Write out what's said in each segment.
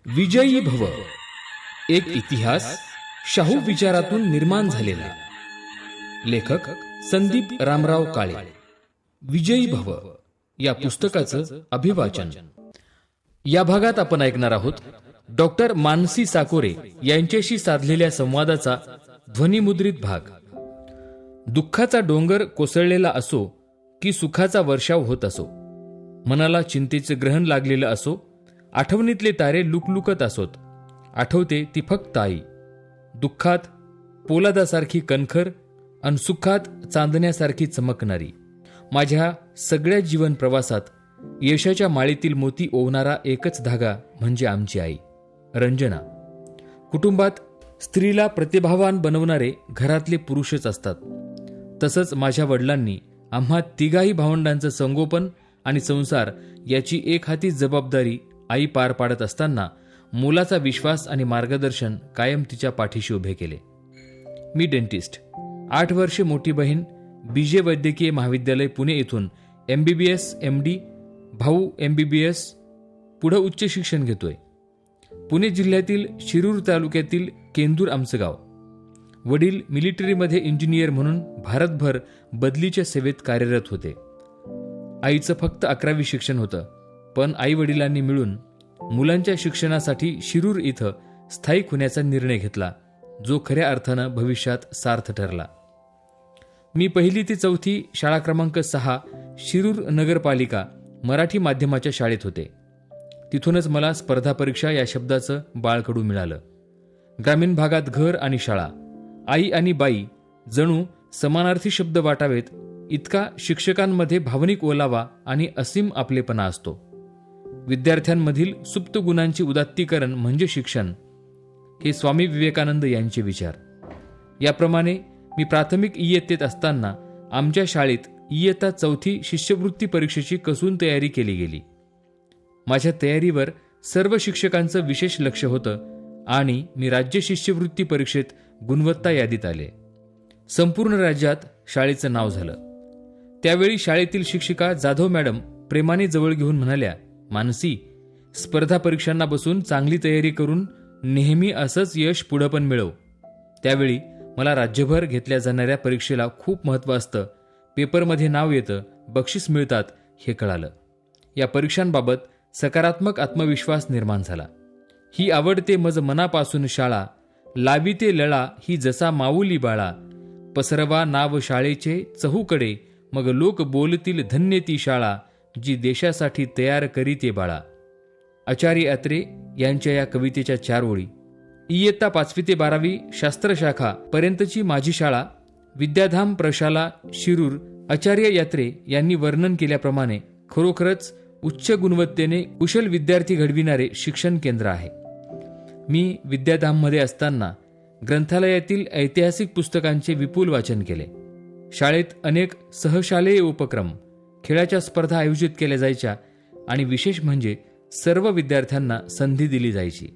विजयी भव, एक इतिहास शाहू विचारातून निर्माण झालेला. लेखक संदीप रामराव काळे. विजयी भव या पुस्तकाचं अभिवाचन. या भागात आपण ऐकणार आहोत डॉक्टर मानसी साकोरे यांच्याशी साधलेल्या संवादाचा ध्वनिमुद्रित भाग. दुःखाचा डोंगर कोसळलेला असो की सुखाचा वर्षाव होत असो, मनाला चिंतेचे ग्रहण लागलेलं असो, आठवणीतले तारे लुकलुकत असोत, आठवते ती फक्त आई. दुःखात पोलादासारखी कणखर आणि सुखात चांदण्यासारखी चमकणारी. माझ्या सगळ्या जीवन प्रवासात यशाच्या माळेतील मोती ओवणारा एकच धागा म्हणजे आमची आई रंजना. कुटुंबात स्त्रीला प्रतिभावान बनवणारे घरातले पुरुषच असतात. तसंच माझ्या वडिलांनी आम्हा तिघाही भावंडांचं संगोपन आणि संसार याची एक हाती जबाबदारी आई पार पाडत असताना मुलाचा विश्वास आणि मार्गदर्शन कायम तिच्या पाठीशी उभे केले. मी डेंटिस्ट. 8 वर्षे मोठी बहीण बीजे वैद्यकीय महाविद्यालय पुणे येथून MBBS MD, भाऊ MBBS पुढे उच्च शिक्षण घेतोय. पुणे जिल्ह्यातील शिरूर तालुक्यातील केंदूर आमचं गाव. वडील मिलिटरीमध्ये इंजिनियर म्हणून भारतभर बदलीच्या सेवेत कार्यरत होते. आईचं फक्त 11वी शिक्षण होतं, पण आई वडिलांनी मिळून मुलांच्या शिक्षणासाठी शिरूर इथं स्थायिक होण्याचा निर्णय घेतला, जो खऱ्या अर्थानं भविष्यात सार्थ ठरला. मी 1ली ते 4थी शाळा क्रमांक 6 शिरूर नगरपालिका मराठी माध्यमाच्या शाळेत होते. तिथूनच मला स्पर्धा परीक्षा या शब्दाचं बाळकडू मिळालं. ग्रामीण भागात घर आणि शाळा, आई आणि बाई जणू समानार्थी शब्द वाटावेत इतका शिक्षकांमध्ये भावनिक ओलावा आणि असीम आपलेपणा असतो. विद्यार्थ्यांमधील सुप्त गुणांचे उदात्तीकरण म्हणजे शिक्षण, हे स्वामी विवेकानंद यांचे विचार. याप्रमाणे मी प्राथमिक इयत्तेत असताना आमच्या शाळेत इयत्ता 4थी शिष्यवृत्ती परीक्षेची कसून तयारी केली गेली. माझ्या तयारीवर सर्व शिक्षकांचं विशेष लक्ष होतं आणि मी राज्य शिष्यवृत्ती परीक्षेत गुणवत्ता यादीत आले. संपूर्ण राज्यात शाळेचं नाव झालं. त्यावेळी शाळेतील शिक्षिका जाधव मॅडम प्रेमाने जवळ घेऊन म्हणाल्या, मानसी, स्पर्धा परीक्षांना बसून चांगली तयारी करून नेहमी असंच यश पुढं पण मिळव. त्यावेळी मला राज्यभर घेतल्या जाणाऱ्या परीक्षेला खूप महत्त्व असतं, पेपरमध्ये नाव येतं, बक्षीस मिळतात हे कळालं. या परीक्षांबाबत सकारात्मक आत्मविश्वास निर्माण झाला. ही आवडते मज मनापासून शाळा, लावी ते लळा ही जसा माऊली बाळा, पसरवा नाव शाळेचे चहूकडे, मग लोक बोलतील धन्य ती शाळा, जी देशासाठी तयार करीते बाळा. आचार्य अत्रे यांच्या या कवितेच्या 4 ओळी. इयत्ता 5वी ते 12वी शास्त्रशाखा पर्यंतची माझी शाळा विद्याधाम प्रशाला शिरूर आचार्य यात्रे यांनी वर्णन केल्याप्रमाणे खरोखरच उच्च गुणवत्तेने कुशल विद्यार्थी घडविणारे शिक्षण केंद्र आहे. मी विद्याधाममध्ये असताना ग्रंथालयातील ऐतिहासिक पुस्तकांचे विपुल वाचन केले. शाळेत अनेक सहशालेय उपक्रम, खेळाच्या स्पर्धा आयोजित केल्या जायच्या आणि विशेष म्हणजे सर्व विद्यार्थ्यांना संधी दिली जायची.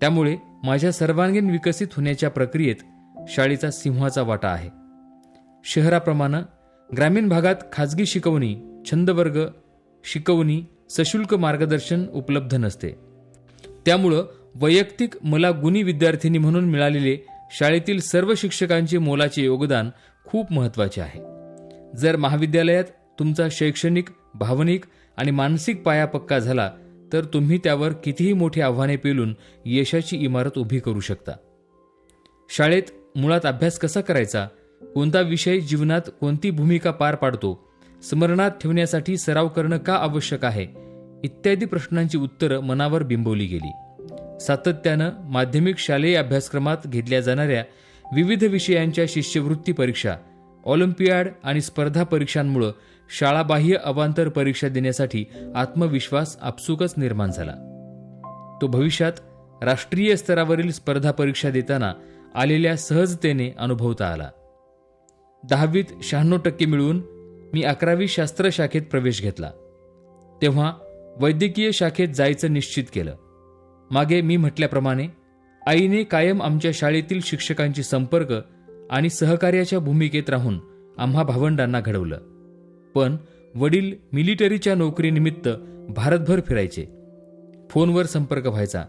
त्यामुळे माझ्या सर्वांगीण विकसित होण्याच्या प्रक्रियेत शाळेचा सिंहाचा वाटा आहे. शहराप्रमाणे ग्रामीण भागात खाजगी शिकवणी, छंदवर्ग, शिकवणी, सशुल्क मार्गदर्शन उपलब्ध नसते. त्यामुळं वैयक्तिक मला गुणी विद्यार्थिनी म्हणून मिळालेले शाळेतील सर्व शिक्षकांचे मोलाचे योगदान खूप महत्त्वाचे आहे. जर महाविद्यालयात तुमचा शैक्षणिक, भावनिक आणि मानसिक पाया पक्का झाला तर तुम्ही त्यावर कितीही मोठी आव्हाने पेलून यशाची इमारत उभी करू शकता. शाळेत मुळात अभ्यास कसा करायचा, कोणता विषय जीवनात कोणती भूमिका पार पाडतो, स्मरणात ठेवण्यासाठी सराव करणं का आवश्यक आहे, इत्यादी प्रश्नांची उत्तरं मनावर बिंबवली गेली. सातत्यानं माध्यमिक शालेय अभ्यासक्रमात घेतल्या जाणाऱ्या विविध विषयांच्या शिष्यवृत्ती परीक्षा, ऑलिम्पियाड आणि स्पर्धा परीक्षांमुळे शाळाबाह्य अवांतर परीक्षा देण्यासाठी आत्मविश्वास आपसुकच निर्माण झाला. तो भविष्यात राष्ट्रीय स्तरावरील स्पर्धा परीक्षा देताना आलेल्या सहजतेने अनुभवता आला. 10वीत 96% मिळवून मी 11वी शास्त्र शाखेत प्रवेश घेतला. तेव्हा वैद्यकीय शाखेत जायचं निश्चित केलं. मागे मी म्हटल्याप्रमाणे आईने कायम आमच्या शाळेतील शिक्षकांची संपर्क आणि सहकार्याच्या भूमिकेत राहून आम्हा भावंडांना घडवलं. पण वडील मिलिटरीच्या नोकरीनिमित्त भारतभर फिरायचे. फोनवर संपर्क व्हायचा.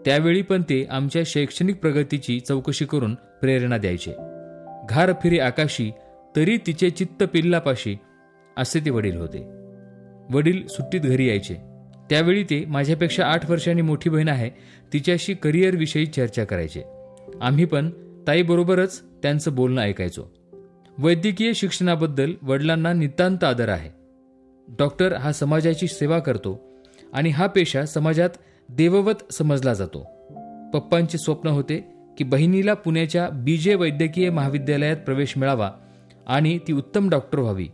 त्यावेळी पण ते आमच्या शैक्षणिक प्रगतीची चौकशी करून प्रेरणा द्यायचे. घार फिरे आकाशी तरी तिचे चित्त पिल्लापाशी, असे ते वडील होते. वडील सुट्टीत घरी यायचे. त्यावेळी ते माझ्यापेक्षा 8 वर्षांनी मोठी बहीण आहे तिच्याशी करिअरविषयी चर्चा करायचे. आम्ही पण ताईबरोबरच त्यांचं बोलणं ऐकायचो. वैद्यकीय शिक्षणाबद्दल वडिलांना नितांत आदर आहे. डॉक्टर हा समाजाची सेवा करतो आणि हा पेशा समाजात देववत समजला जातो. पप्पांचे स्वप्न होते की बहिणीला पुण्याच्या BJ वैद्यकीय महाविद्यालयात प्रवेश मिळावा आणि ती उत्तम डॉक्टर व्हावी.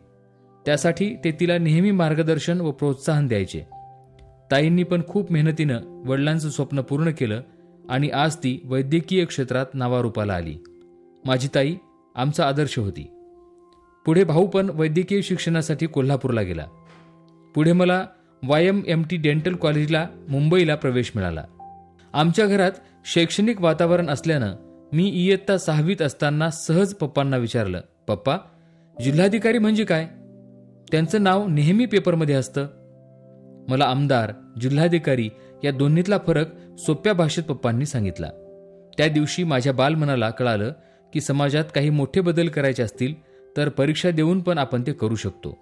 त्यासाठी ते तिला नेहमी मार्गदर्शन व प्रोत्साहन द्यायचे. ताईंनी पण खूप मेहनतीनं वडिलांचं स्वप्न पूर्ण केलं आणि आज ती वैद्यकीय क्षेत्रात नावारूपाला आली. माझी ताई आमचा आदर्श होती. पुढे भाऊ पण वैद्यकीय शिक्षणासाठी कोल्हापूरला गेला. पुढे मला YMMT डेंटल कॉलेजला मुंबईला प्रवेश मिळाला. आमच्या घरात शैक्षणिक वातावरण असल्यानं मी इयत्ता 6वीत असताना सहज पप्पांना विचारलं, पप्पा, जिल्हाधिकारी म्हणजे काय? त्यांचं नाव नेहमी पेपरमध्ये असतं. मला आमदार, जिल्हाधिकारी या दोन्हीतला फरक सोप्या भाषेत पप्पांनी सांगितला. त्या दिवशी माझ्या बालमनाला कळालं की समाजात काही मोठे बदल करायचे असतील तर परीक्षा देऊन पण आपण ते करू शकतो.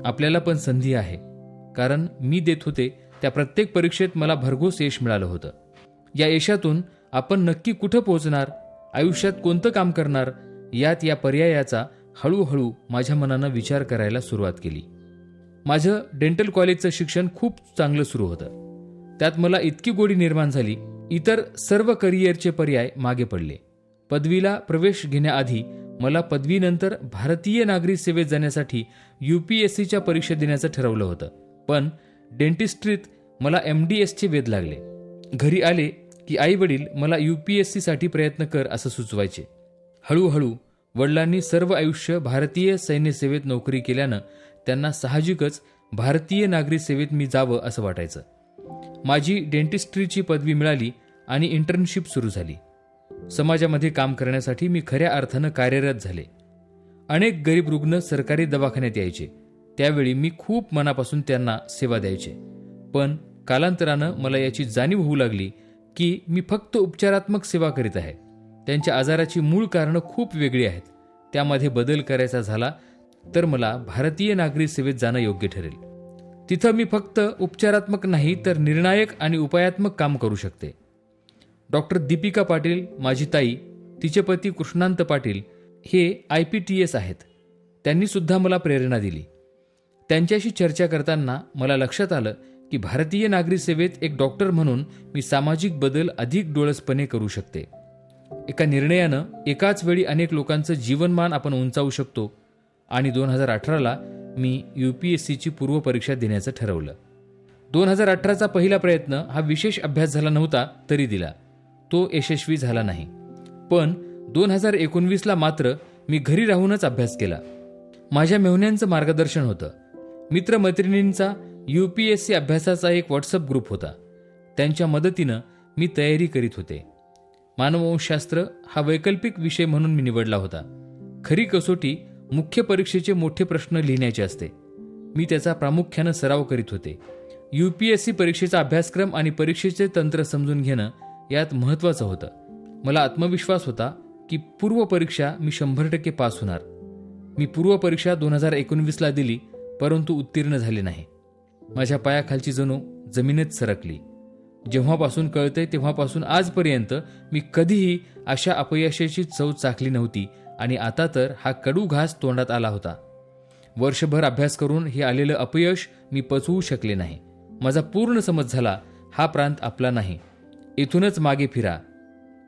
आपल्याला पण संधी आहे. कारण मी देत होते त्या प्रत्येक परीक्षेत मला भरघोस यश मिळालं होतं. या यशातून आपण नक्की कुठं पोहोचणार, आयुष्यात कोणतं काम करणार, या पर्यायाचा हळूहळू माझ्या मनानं विचार करायला सुरुवात केली. माझं डेंटल कॉलेजचं शिक्षण खूप चांगलं सुरू होतं. त्यात मला इतकी गोडी निर्माण झाली, इतर सर्व करिअरचे पर्याय मागे पडले. पदवीला प्रवेश घेण्याआधी मला पदवीनंतर भारतीय नागरी सेवेत जाण्यासाठी UPSCच्या परीक्षा देण्याचं ठरवलं होतं. पण डेंटिस्ट्रीत मला MDSचे वेध लागले. घरी आले की आई वडील मला UPSCसाठी प्रयत्न कर असं सुचवायचे. हळूहळू वडिलांनी सर्व आयुष्य भारतीय सैन्य सेवेत नोकरी केल्यानं त्यांना साहजिकच भारतीय नागरी सेवेत मी जावं असं वाटायचं. माझी डेंटिस्ट्रीची पदवी मिळाली आणि इंटर्नशिप सुरू झाली. समाजामध्ये काम करण्यासाठी मी खऱ्या अर्थानं कार्यरत झाले. अनेक गरीब रुग्ण सरकारी दवाखान्यात यायचे. त्यावेळी मी खूप मनापासून त्यांना सेवा द्यायचे. पण कालांतरानं मला याची जाणीव होऊ लागली की मी फक्त उपचारात्मक सेवा करीत आहे. त्यांच्या आजाराची मूळ कारणं खूप वेगळी आहेत. त्यामध्ये बदल करायचा झाला तर मला भारतीय नागरी सेवेत जाणं योग्य ठरेल. तिथं मी फक्त उपचारात्मक नाही तर निर्णायक आणि उपायात्मक काम करू शकते. डॉक्टर दीपिका पाटील, माझी ताई, तिचे पती कृष्णांत पाटील हे IPTS आहेत. त्यांनी सुद्धा मला प्रेरणा दिली. त्यांच्याशी चर्चा करताना मला लक्षात आलं की भारतीय नागरी सेवेत एक डॉक्टर म्हणून मी सामाजिक बदल अधिक डोळसपणे करू शकते. एका निर्णयानं एकाच वेळी अनेक लोकांचं जीवनमान आपण उंचावू शकतो. आणि 2018ला मी UPSCची पूर्वपरीक्षा देण्याचं ठरवलं. 2018चा पहिला प्रयत्न हा विशेष अभ्यास झाला नव्हता तरी दिला. तो यशस्वी झाला नाही. पण 2019ला मात्र मी घरी राहूनच अभ्यास केला. माझ्या मेहुण्यांचं मार्गदर्शन होतं. मित्रमैत्रिणींचा UPSC अभ्यासाचा एक WhatsApp ग्रुप होता. त्यांच्या मदतीनं मी तयारी करीत होते. मानववंशशास्त्र हा वैकल्पिक विषय म्हणून मी निवडला होता. खरी कसोटी मुख्य परीक्षेचे मोठे प्रश्न लिहिण्याचे असते. मी त्याचा प्रामुख्यानं सराव करीत होते. UPSC परीक्षेचा अभ्यासक्रम आणि परीक्षेचे तंत्र समजून घेणं यात महत्त्वाचं होतं. मला आत्मविश्वास होता की पूर्वपरीक्षा मी 100% पास होणार. मी पूर्वपरीक्षा 2019ला दिली परंतु उत्तीर्ण झाले नाही. माझ्या पायाखालची जणू जमिनीत सरकली. जेव्हापासून कळतंय तेव्हापासून आजपर्यंत मी कधीही अशा अपयशाची चव चाखली नव्हती आणि आता तर हा कडू घास तोंडात आला होता. वर्षभर अभ्यास करून हे आलेलं अपयश मी पचवू शकले नाही. माझा पूर्ण समज झाला, हा प्रांत आपला नाही, इथूनच मागे फिरा,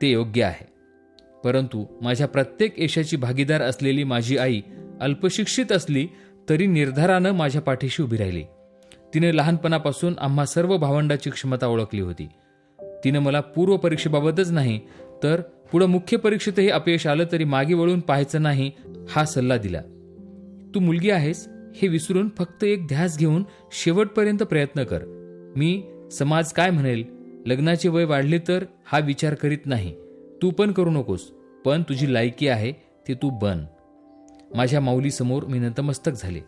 ते योग्य आहे. परंतु माझ्या प्रत्येक यशाची भागीदार असलेली माझी आई अल्पशिक्षित असली तरी निर्धारानं माझ्या पाठीशी उभी राहिली. तिने लहानपणापासून आम्हा सर्व भावंडाची क्षमता ओळखली होती. तिनं मला पूर्वपरीक्षेबाबतच नाही तर पुढं मुख्य परीक्षेतही अपयश आलं तरी मागे वळून पाहायचं नाही हा सल्ला दिला. तू मुलगी आहेस हे विसरून फक्त एक ध्यास घेऊन शेवटपर्यंत प्रयत्न कर. मी समाज काय म्हणेल, लग्नाचे वय वाढले तर हा विचार करीत नाही. तू पण करू नकोस, पण तुझी लायकी आहे ते तू बन. माझ्या माऊलीसमोर मी नतमस्तक झाले.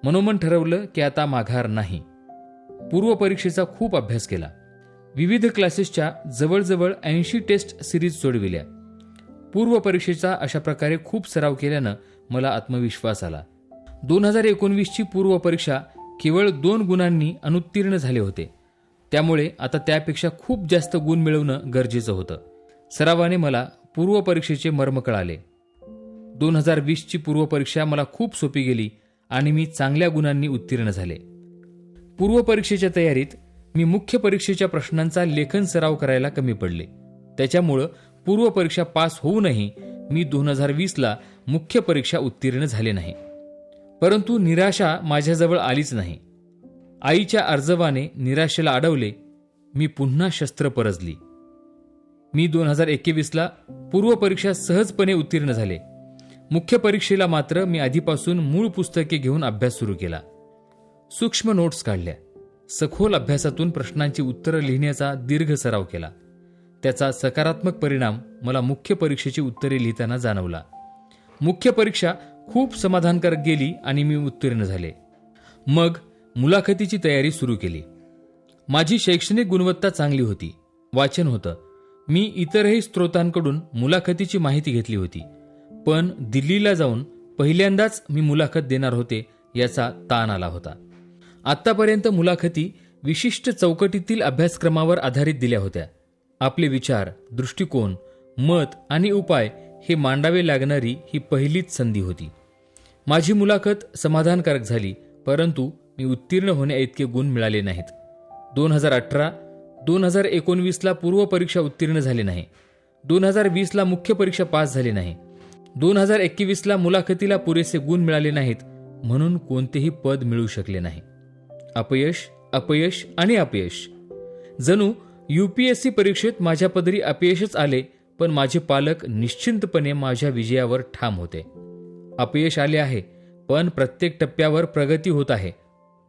मनोमन ठरवलं की आता माघार नाही. पूर्वपरीक्षेचा खूप अभ्यास केला. विविध क्लासेसच्या जवळजवळ 80 टेस्ट सिरीज सोडविल्या. पूर्व परीक्षेचा अशा प्रकारे खूप सराव केल्यानं मला आत्मविश्वास आला. 2019ची पूर्व परीक्षा केवळ 2 गुणांनी अनुत्तीर्ण झाले होते. त्यामुळे आता त्यापेक्षा खूप जास्त गुण मिळवणं गरजेचं होतं. सरावाने मला पूर्व परीक्षेचे मर्म कळाले. 2020ची पूर्व परीक्षा मला खूप सोपी गेली आणि मी चांगल्या गुणांनी उत्तीर्ण झाले. पूर्व परीक्षेच्या तयारीत मी मुख्य परीक्षेच्या प्रश्नांचा लेखन सराव करायला कमी पडले. त्याच्यामुळं पूर्व परीक्षा पास होऊनही मी 2020ला मुख्य परीक्षा उत्तीर्ण झाले नाही. परंतु निराशा माझ्याजवळ आलीच नाही. आईच्या अर्जवाने निराशेला अडवले. मी पुन्हा शस्त्र परजली. मी 2021ला पूर्व परीक्षा सहजपणे उत्तीर्ण झाले. मुख्य परीक्षेला मात्र मी आधीपासून मूळ पुस्तके घेऊन अभ्यास सुरू केला. सूक्ष्म नोट्स काढल्या. सखोल अभ्यासातून प्रश्नांची उत्तरं लिहिण्याचा दीर्घ सराव केला. त्याचा सकारात्मक परिणाम मला मुख्य परीक्षेची उत्तरे लिहिताना जाणवला. मुख्य परीक्षा खूप समाधानकारक गेली आणि मी उत्तीर्ण झाले. मग मुलाखतीची तयारी सुरू केली. माझी शैक्षणिक गुणवत्ता चांगली होती. वाचन होतं. मी इतरही स्रोतांकडून मुलाखतीची माहिती घेतली होती. पण दिल्लीला जाऊन पहिल्यांदाच मी मुलाखत देणार होते याचा ताण आला होता. आत्तापर्यंत मुलाखती विशिष्ट चौकटीतील अभ्यासक्रमावर आधारित दिल्या होत्या. आपले विचार, दृष्टिकोन, मत आणि उपाय हे मांडावे लागणारी ही पहिलीच संधी होती. माझी मुलाखत समाधानकारक झाली, परंतु मी उत्तीर्ण होण्याइतके गुण मिळाले नाहीत. 2018-2019ला पूर्व परीक्षा उत्तीर्ण झाले नाही. 2020ला मुख्य परीक्षा पास झाले नाही. 2021ला मुलाखतीला पुरेसे गुण मिळाले नाहीत, म्हणून कोणतेही पद मिळू शकले नाही. अपयश, अपयश आणि अपयश. जणू UPSC परीक्षेत माझ्या पदरी अपयशच आले, पण माझे पालक निश्चिंतपणे माझ्या विजयावर ठाम होते. अपयश आले आहे, पण प्रत्येक टप्प्यावर प्रगती होत आहे.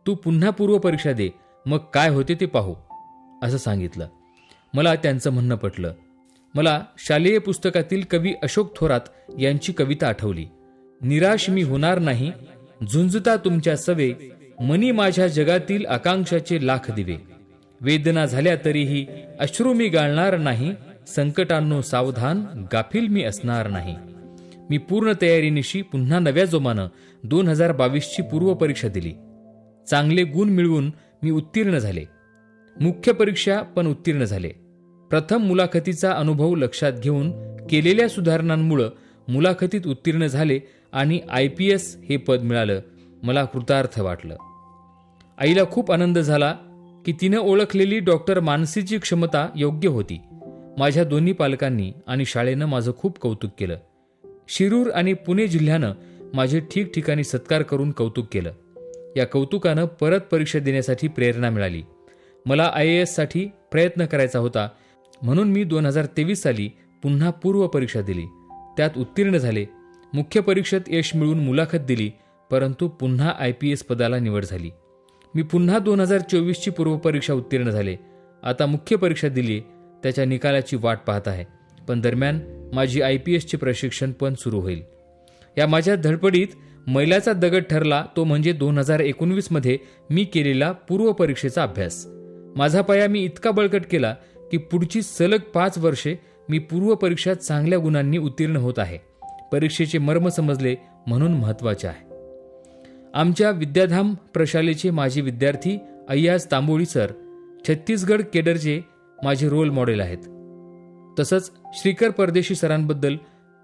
तू पुन्हा पूर्व परीक्षा दे, मग काय होते ते पाहू, असं सांगितलं. मला त्यांचं म्हणणं पटलं. मला शालेय पुस्तकातील कवी अशोक थोरात यांची कविता आठवली. निराश मी होणार नाही, झुंजता तुमच्या सवे, मनी माझ्या जगातील आकांक्षाचे लाख दिवे. वेदना झाल्या तरीही अश्रू मी गाळणार नाही, संकटांनो सावधान, गाफील मी असणार नाही. मी पूर्ण तयारीनिशी पुन्हा नव्या जोमानं 2022ची पूर्व परीक्षा दिली. चांगले गुण मिळवून मी उत्तीर्ण झाले. मुख्य परीक्षा पण उत्तीर्ण झाले. प्रथम मुलाखतीचा अनुभव लक्षात घेऊन केलेल्या सुधारणांमुळे मुलाखतीत उत्तीर्ण झाले आणि IPS हे पद मिळालं. मला कृतार्थ वाटलं. आईला खूप आनंद झाला की तिनं ओळखलेली डॉक्टर मानसीची क्षमता योग्य होती. माझ्या दोन्ही पालकांनी आणि शाळेनं माझं खूप कौतुक केलं. शिरूर आणि पुणे जिल्ह्यानं माझे ठिकठिकाणी सत्कार करून कौतुक केलं. या कौतुकानं परत परीक्षा देण्यासाठी प्रेरणा मिळाली. मला IAS साठी प्रयत्न करायचा होता, म्हणून मी 2023 साली पुन्हा पूर्व परीक्षा दिली. त्यात उत्तीर्ण झाले. मुख्य परीक्षेत यश मिळवून मुलाखत दिली, परंतु पुन्हा IPS पदाला निवड झाली. मी पुन्हा 2024ची पूर्व परीक्षा उत्तीर्ण झाले. आता मुख्य परीक्षा दिली, त्याच्या निकालाची वाट पाहत आहे. पण दरम्यान माझी IPSचे प्रशिक्षण पण सुरू होईल. या माझ्या धडपडीत मैलाचा दगड ठरला तो म्हणजे 2019मध्ये मी केलेला पूर्व परीक्षेचा अभ्यास. माझा पाया मी इतका बळकट केला की पुढची सलग 5 वर्षे मी पूर्व परीक्षा चांगल्या गुणांनी उत्तीर्ण होत आहे. परीक्षेचे मर्म समजले म्हणून महत्त्वाचे आहे. आमच्या विद्याधाम प्रशालेचे माजी विद्यार्थी अय्याज तांबोळी सर छत्तीसगड केडरचे माझे रोल मॉडेल आहेत. तसंच श्रीकर परदेशी सरांबद्दल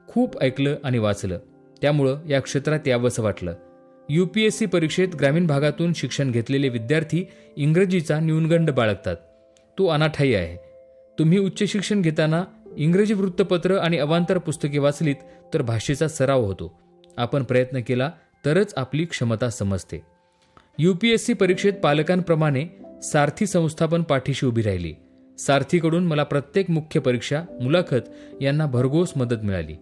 खूप ऐकलं आणि वाचलं, त्यामुळं या क्षेत्रात यावंसं वाटलं. UPSC परीक्षेत ग्रामीण भागातून शिक्षण घेतलेले विद्यार्थी इंग्रजीचा न्यूनगंड बाळगतात. तो अनाठायी आहे. तुम्ही उच्च शिक्षण घेताना इंग्रजी वृत्तपत्र आणि अवांतर पुस्तके वाचलीत तर भाषेचा सराव होतो. आपण प्रयत्न केला तरच आपली क्षमता समजते. UPSC परीक्षेत पालकांप्रमाणे सारथी संस्था पण पाठीशी उभी राहिली. सारथीकडून मला प्रत्येक मुख्य परीक्षा, मुलाखत यांना भरघोस मदत मिळाली.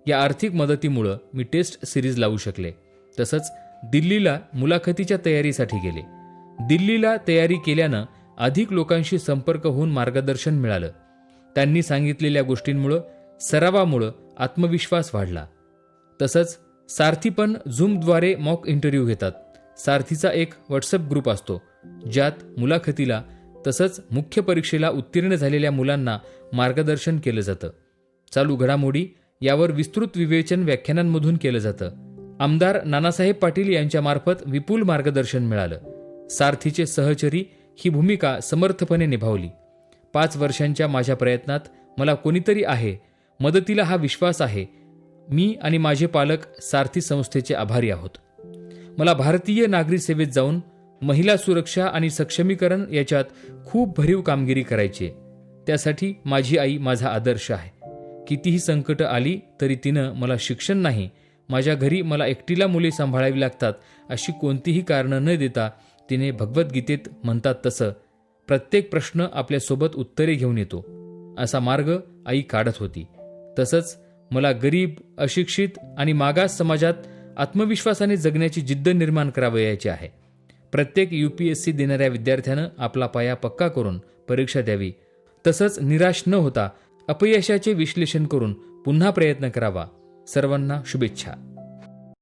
या आर्थिक मदतीमुळं मी टेस्ट सिरीज लावू शकले. तसंच दिल्लीला मुलाखतीच्या तयारीसाठी गेले. दिल्लीला तयारी केल्यानं अधिक लोकांशी संपर्क होऊन मार्गदर्शन मिळालं. त्यांनी सांगितलेल्या गोष्टींमुळं, सरावामुळं आत्मविश्वास वाढला. तसंच सारथी पण झूमद्वारे मॉक इंटरव्ह्यू घेतात. सारथीचा एक WhatsApp ग्रुप असतो, ज्यात मुलाखतीला तसंच मुख्य परीक्षेला उत्तीर्ण झालेल्या मुलांना मार्गदर्शन केलं जातं. चालू घडामोडी यावर विस्तृत विवेचन व्याख्यानांमधून केलं जातं. आमदार नानासाहेब पाटील यांच्यामार्फत विपुल मार्गदर्शन मिळालं. सारथीचे सहचरी ही भूमिका समर्थपणे निभावली. 5 वर्षांच्या माझ्या प्रयत्नात मला कोणीतरी आहे, मदतीला हा विश्वास आहे. मी आणि माझे पालक सारथी संस्थेचे आभारी आहोत. मला भारतीय नागरी सेवेत जाऊन महिला सुरक्षा आणि सक्षमीकरण याच्यात खूप भरीव कामगिरी करायची आहे. त्यासाठी माझी आई माझा आदर्श आहे. कितीही संकटं आली तरी तिनं मला शिक्षण नाही, माझ्या घरी मला एकटीला मुले सांभाळावी लागतात अशी कोणतीही कारणं न देता तिने भगवद्गीतेत म्हणतात तसं प्रत्येक प्रश्न आपल्यासोबत उत्तरे घेऊन येतो असा मार्ग आई काढत होती. तसंच मला गरीब, अशिक्षित आणि मागास समाजात आत्मविश्वासाने जगण्याची जिद्द निर्माण करावयाची आहे. प्रत्येक UPSC देणाऱ्या विद्यार्थ्यानं आपला पाया पक्का करून परीक्षा द्यावी. तसंच निराश न होता अपयशाचे विश्लेषण करून पुन्हा प्रयत्न करावा. सर्वांना शुभेच्छा.